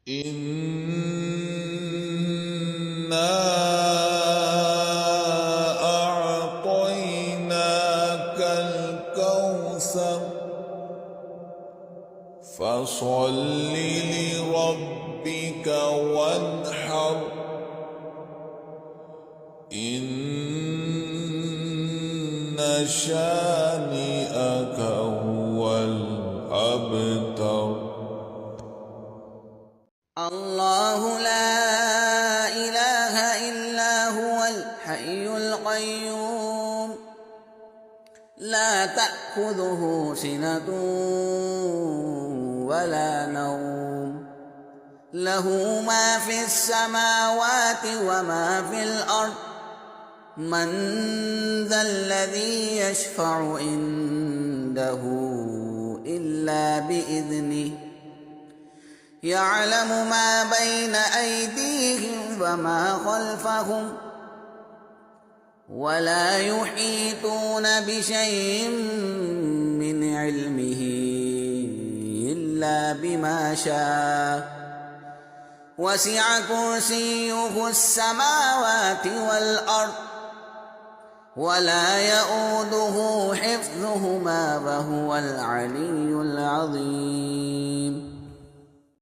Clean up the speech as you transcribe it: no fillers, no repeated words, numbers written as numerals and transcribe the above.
إِنَّا أَعْطَيْنَاكَ الْكَوْثَرَ فَصَلِّ لِرَبِّكَ وَانْحَرْ إِنَّ شَانِئَكَ هُوَ الْأَبْتَرُ. الله لا إله إلا هو الحي القيوم لا تأخذه سنة ولا نوم له ما في السماوات وما في الأرض من ذا الذي يشفع عنده إلا بإذنه يعلم ما بين أيديهم وما خلفهم ولا يحيطون بشيء من علمه إلا بما شاء وسع كرسيه السماوات والأرض ولا يؤوده حفظهما وهو العلي العظيم.